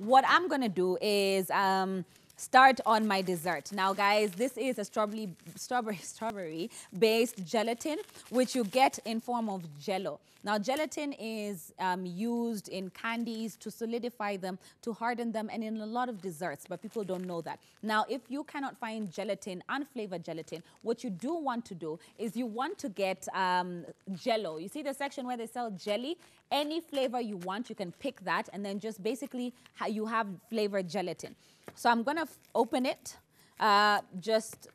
what I'm going to do is start on my dessert. Now, guys, this is a strawberry-based gelatin, which you get in form of Jello. Now, gelatin is used in candies to solidify them, to harden them, and in a lot of desserts, but people don't know that. Now, if you cannot find gelatin, unflavored gelatin, what you do want to do is you want to get Jello. You see the section where they sell jelly? Any flavor you want, you can pick that, and then just basically you have flavored gelatin. So I'm going to open it.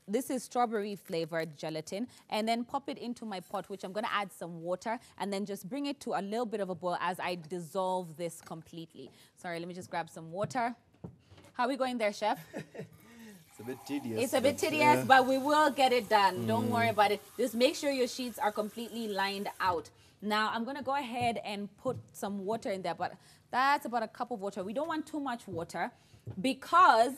This is strawberry flavored gelatin, and then pop it into my pot, which I'm going to add some water, and then just bring it to a little bit of a boil as I dissolve this completely. Sorry, let me just grab some water. How are we going there, Chef? It's a bit tedious. It's a bit tedious, but we will get it done. Don't worry about it. Just make sure your sheets are completely lined out. Now, I'm going to go ahead and put some water in there, but that's about a cup of water. We don't want too much water because...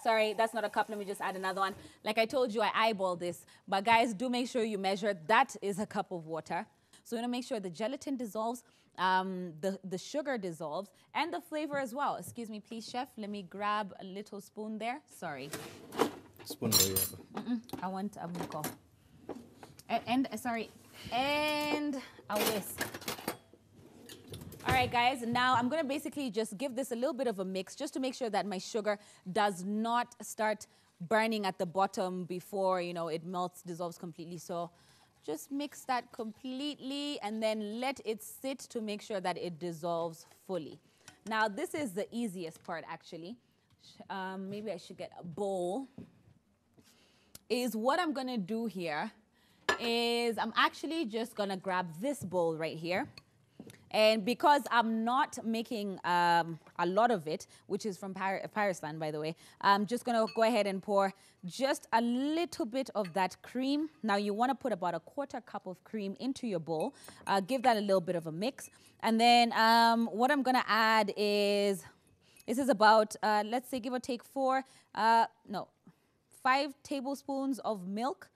Sorry, that's not a cup. Let me just add another one. Like I told you, I eyeballed this. But guys, do make sure you measure. That is a cup of water. So you want to make sure the gelatin dissolves, the sugar dissolves, and the flavor as well. Excuse me, please, Chef. Let me grab a little spoon there. Sorry. Spoon there, yeah. I want a muko. And a whisk. All right, guys, now I'm going to basically just give this a little bit of a mix just to make sure that my sugar does not start burning at the bottom before, you know, it melts, dissolves completely. So just mix that completely and then let it sit to make sure that it dissolves fully. Now, this is the easiest part, actually. Maybe I should get a bowl. What I'm going to do here is I'm actually just going to grab this bowl right here. And because I'm not making a lot of it, which is from Parisland, by the way, I'm just going to go ahead and pour just a little bit of that cream. Now, you want to put about a quarter cup of cream into your bowl. Give that a little bit of a mix. And then what I'm going to add is, this is about, let's say, give or take 5 tablespoons of milk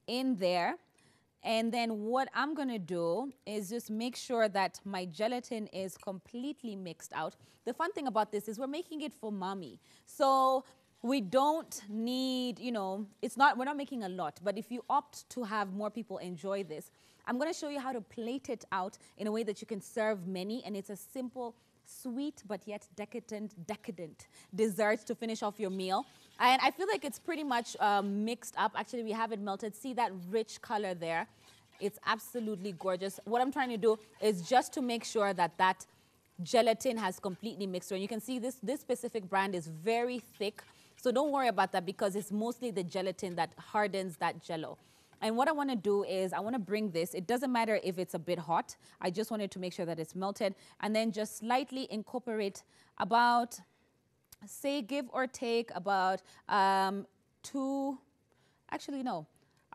in there. And then what I'm going to do is just make sure that my gelatin is completely mixed out. The fun thing about this is we're making it for mommy. So we don't need, you know, we're not making a lot. But if you opt to have more people enjoy this, I'm going to show you how to plate it out in a way that you can serve many. And it's a simple, sweet, but yet decadent dessert to finish off your meal. And I feel like it's pretty much mixed up. Actually, we have it melted. See that rich color there? It's absolutely gorgeous. What I'm trying to do is just to make sure that that gelatin has completely mixed. And you can see this specific brand is very thick. So don't worry about that because it's mostly the gelatin that hardens that Jello. And what I want to do is I want to bring this. It doesn't matter if it's a bit hot. I just wanted to make sure that it's melted. And then just slightly incorporate about... say give or take about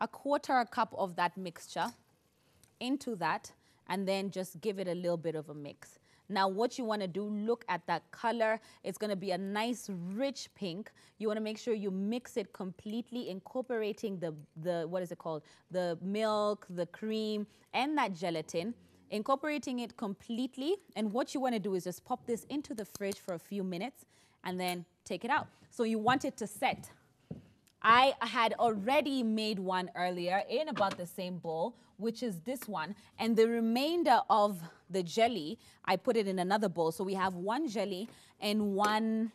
a quarter cup of that mixture into that, and then just give it a little bit of a mix. Now, what you want to do, look at that color. It's going to be a nice, rich pink. You want to make sure you mix it completely, incorporating what is it called? The milk, the cream, and that gelatin. Incorporating it completely. And what you want to do is just pop this into the fridge for a few minutes and then take it out. So you want it to set. I had already made one earlier in about the same bowl, which is this one. And the remainder of the jelly, I put it in another bowl. So we have one jelly and one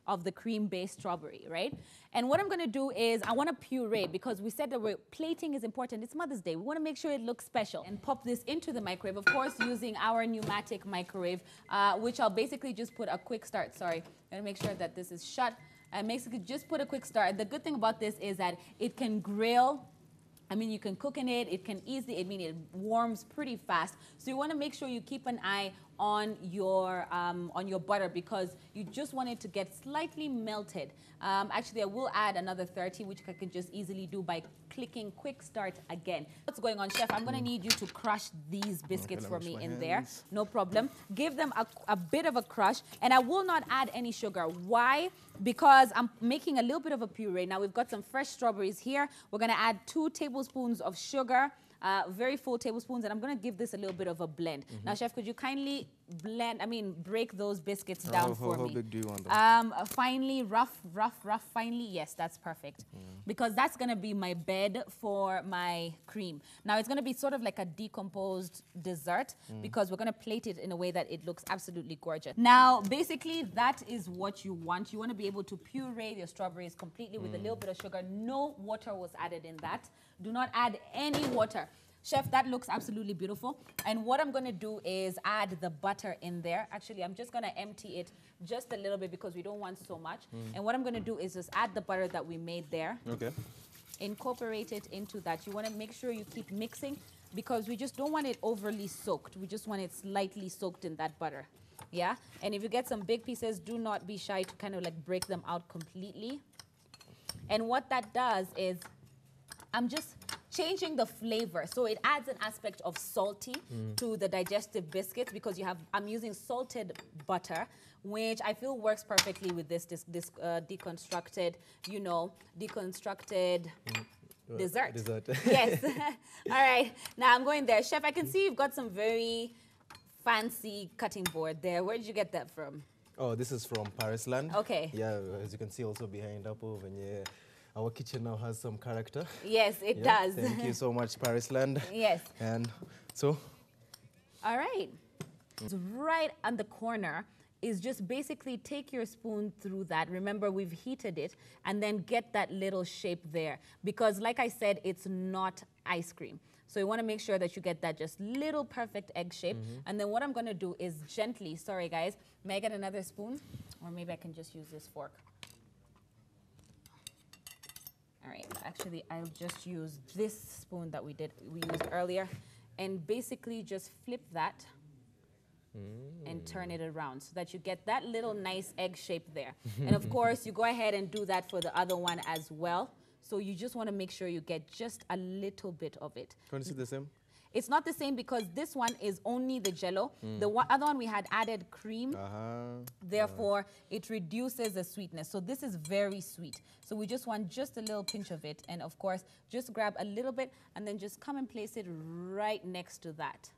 of the cream-based strawberry, right? And what I'm going to do is I want to puree because we said that plating is important. It's Mother's Day. We want to make sure it looks special. And pop this into the microwave, of course, using our pneumatic microwave, which I'll basically just put a quick start. Sorry, I'm going to make sure that this is shut. And basically just put a quick start. The good thing about this is that it can grill. I mean, you can cook in it. It can easily, it warms pretty fast. So you want to make sure you keep an eye on your butter because you just want it to get slightly melted. Actually, I will add another 30, which I can just easily do by clicking quick start again. What's going on, Chef? I'm going to need you to crush these biscuits for me in there. No problem. Give them a bit of a crush, and I will not add any sugar. Why? Because I'm making a little bit of a puree. Now, we've got some fresh strawberries here. We're going to add 2 tablespoons of sugar. Very full tablespoons, and I'm going to give this a little bit of a blend. Now, Chef, could you kindly break those biscuits down for how me. big do you want them? Finely, rough, finely. Yes, that's perfect. Because that's going to be my bed for my cream. Now, it's going to be sort of like a decomposed dessert because we're going to plate it in a way that it looks absolutely gorgeous. Now, basically, that is what you want. You want to be able to puree your strawberries completely with a little bit of sugar. No water was added in that. Do not add any water. Chef, that looks absolutely beautiful. And what I'm going to do is add the butter in there. Actually, I'm just going to empty it just a little bit because we don't want so much. And what I'm going to do is just add the butter that we made there. Okay. Incorporate it into that. You want to make sure you keep mixing because we just don't want it overly soaked. We just want it slightly soaked in that butter. Yeah? And if you get some big pieces, do not be shy to kind of like break them out completely. And what that does is I'm just changing the flavor. So it adds an aspect of salty to the digestive biscuits because I'm using salted butter, which I feel works perfectly with this deconstructed, dessert. Yes. All right. Now I'm going there. Chef, I can see you've got some very fancy cutting board there. Where did you get that from? Oh, this is from Parisland. Okay. Yeah, as you can see also behind Apple, our kitchen now has some character. Yes, it does. Thank you so much, Parisland. Yes. And so? All right. So right on the corner is just basically take your spoon through that. Remember, we've heated it, and then get that little shape there. Because like I said, it's not ice cream. So you want to make sure that you get that just little perfect egg shape. And then what I'm going to do is gently, sorry guys, may I get another spoon? Or maybe I can just use this fork. All right, actually, I'll just use this spoon that we used earlier, and basically just flip that and turn it around so that you get that little nice egg shape there. And of course, you go ahead and do that for the other one as well. So you just want to make sure you get just a little bit of it. Can you see the same? It's not the same because this one is only the jello. The other one we had added cream. Therefore, it reduces the sweetness. So this is very sweet. So we just want just a little pinch of it. And of course, just grab a little bit and then just come and place it right next to that.